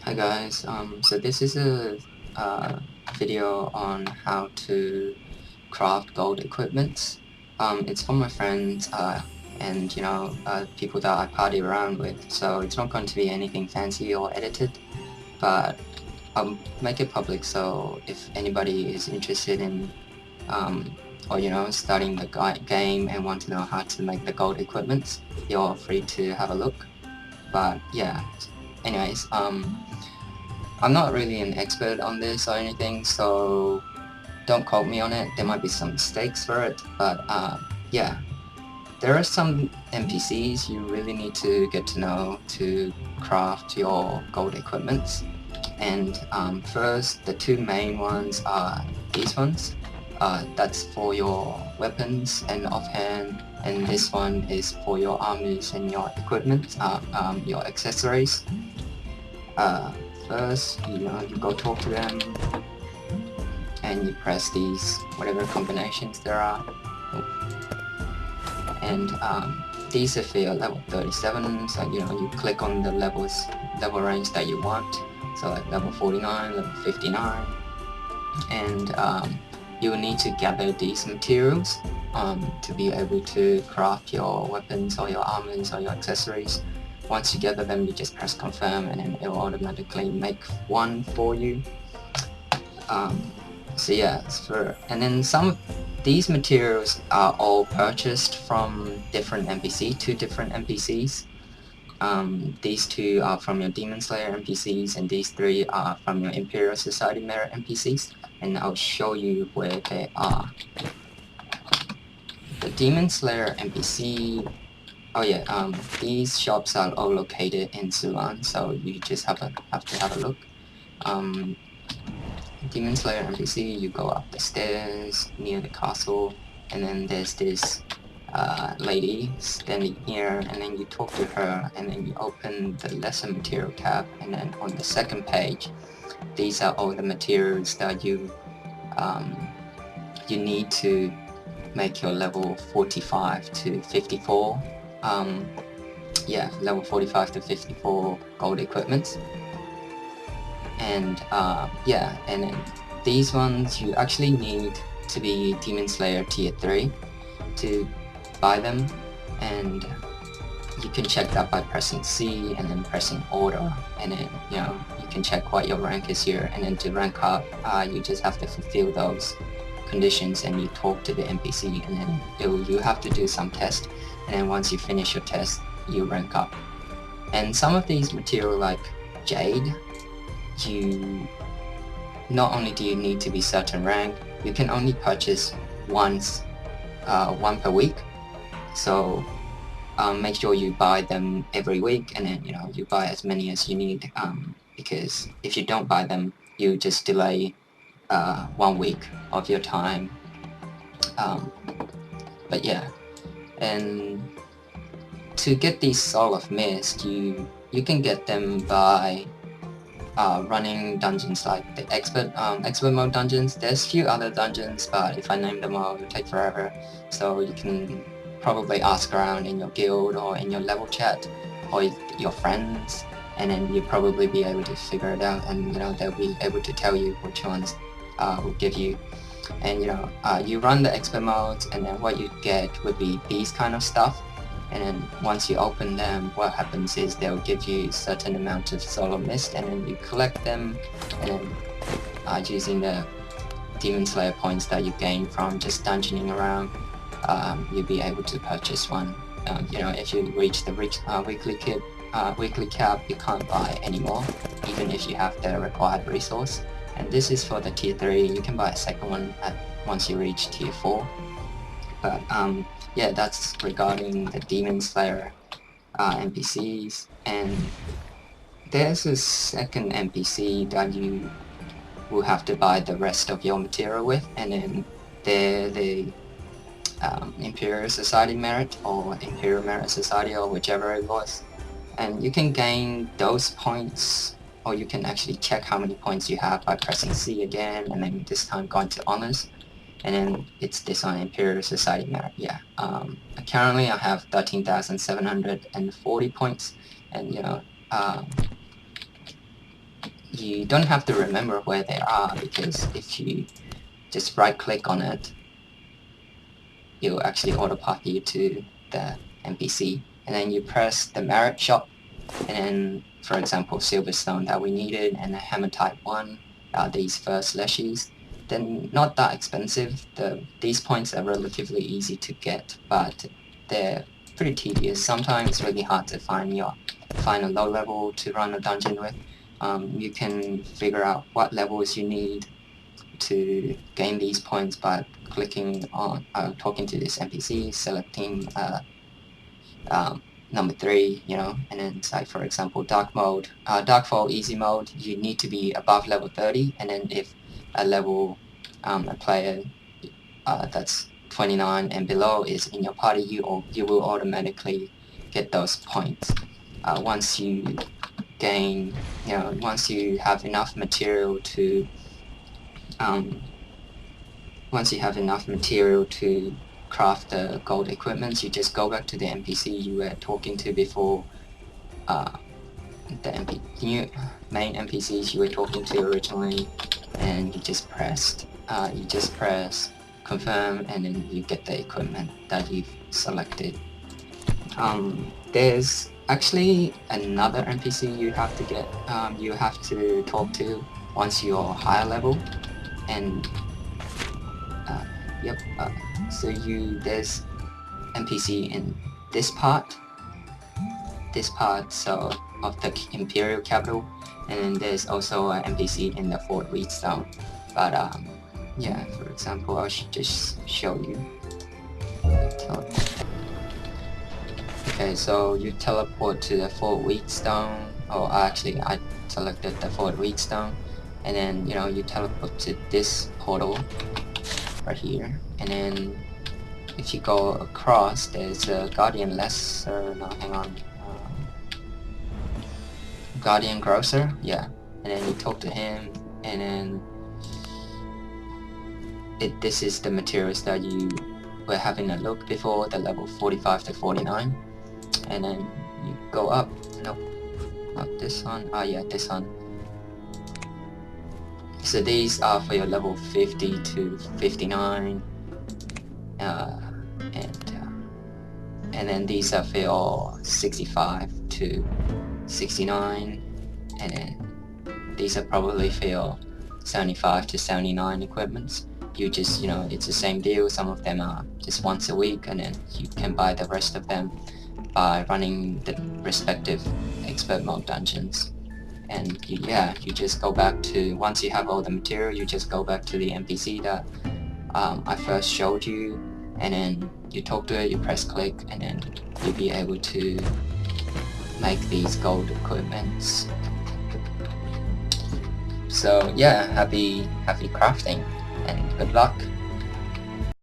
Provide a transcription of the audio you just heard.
Hi guys, so this is a video on how to craft gold equipment. It's for my friends and people that I party around with, so it's not going to be anything fancy or edited, but I'll make it public so if anybody is interested in or starting the game and want to know how to make the gold equipment, you're free to have a look. But yeah, anyways, I'm not really an expert on this or anything, so don't quote me on it. There might be some mistakes for it, but yeah, there are some NPCs you really need to get to know to craft your gold equipment. And first, the two main ones are these ones. That's for your weapons and offhand, and this one is for your armies and your equipment, your accessories. Uh, First, you go talk to them, and you press these whatever combinations there are, and these are for your level 37. So you click on the level range that you want. So like level 49, level 59, and you'll need to gather these materials to be able to craft your weapons or your armors or your accessories. Once you gather them, you just press confirm, and then it will automatically make one for you. So yeah, and then some of these materials are all purchased from different NPC, two different NPCs. These two are from your Demonslayer NPCs, and these three are from your Imperial Society Merit NPCs, and I'll show you where they are. The Demonslayer NPC, oh yeah, these shops are all located in Sulan, so you just have to have a look. Demonslayer NPC, you go up the stairs near the castle, and then there's this lady standing here, and then you talk to her, and then you open the lesser material tab, and then on the second page, these are all the materials that you need to make your level 45 to 54. Yeah, level 45 to 54 gold equipment. And yeah, and then these ones you actually need to be Demonslayer tier 3 to buy them, and you can check that by pressing C and then pressing order, and then you can check what your rank is here, and then to rank up you just have to fulfill those conditions, and you talk to the NPC, and then you have to do some test, and then once you finish your test you rank up. And some of these material like Jade, you not only do you need to be certain rank, you can only purchase one per week, so make sure you buy them every week, and then you buy as many as you need, because if you don't buy them you just delay 1 week of your time. But yeah, and to get these Soul of Mist, you can get them by running dungeons like the expert mode dungeons. There's a few other dungeons, but if I name them all, it will take forever. So you can probably ask around in your guild or in your level chat or your friends, and then you'll probably be able to figure it out, and they'll be able to tell you which ones will give you. And you run the expert modes, and then what you get would be these kind of stuff. And then once you open them, what happens is they'll give you certain amount of solar mist, and then you collect them, and then using the Demon Slayer points that you gain from just dungeoning around, you'll be able to purchase one. If you reach the weekly cap, you can't buy anymore, even if you have the required resource. And this is for the tier 3, you can buy a second one once you reach tier 4. But yeah, that's regarding the Demon Slayer NPCs. And there's a second NPC that you will have to buy the rest of your material with, and then they're the Imperial Society Merit or Imperial Merit Society, or whichever it was. And you can gain those points, or you can actually check how many points you have by pressing C again, and then this time going to honors. And then it's this on Imperial Society Merit. Yeah. Currently I have 13,740 points, and you don't have to remember where they are, because if you just right click on it, it'll actually auto path you to the NPC, and then you press the merit shop, and then for example silverstone that we needed, and the hammer type 1, these first leshies. They're not that expensive. These points are relatively easy to get, but they're pretty tedious. Sometimes it's really hard to find a low level to run a dungeon with. You can figure out what levels you need to gain these points by clicking on talking to this NPC, selecting number 3, you know, and then it's like, for example, dark mode, darkfall easy mode, you need to be above level 30, and then if a player that's 29 and below is in your party, you will automatically get those points. Once you gain, you know, once you have enough material to craft the gold equipment, you just go back to the NPC you were talking to before, the main NPCs you were talking to originally, and you just press confirm, and then you get the equipment that you've selected. There's actually another NPC you have to get, you have to talk to once you're higher level, and so there's NPC in this part so of the Imperial capital, and then there's also an NPC in the Fort Wheatstone. But yeah, for example, I should just show you. Okay, so you teleport to the Fort Wheatstone. Oh, actually, I selected the Fort Wheatstone, and then you teleport to this portal right here, and then if you go across, there's a Guardian Lesser. No, hang on. Guardian Grocer, yeah, and then you talk to him, and then this is the materials that you were having a look before, the level 45 to 49, and then you go up. Nope, not this one. Oh yeah, this one. So these are for your level 50 to 59, and then these are for your 65 to 69, and then these are probably for your 75 to 79 equipments. You just, it's the same deal. Some of them are just once a week, and then you can buy the rest of them by running the respective expert mode dungeons. And you just go back to, once you have all the material, you just go back to the NPC that I first showed you, and then you talk to it, you press click, and then you'll be able to make these gold equipments. So yeah, happy crafting and good luck.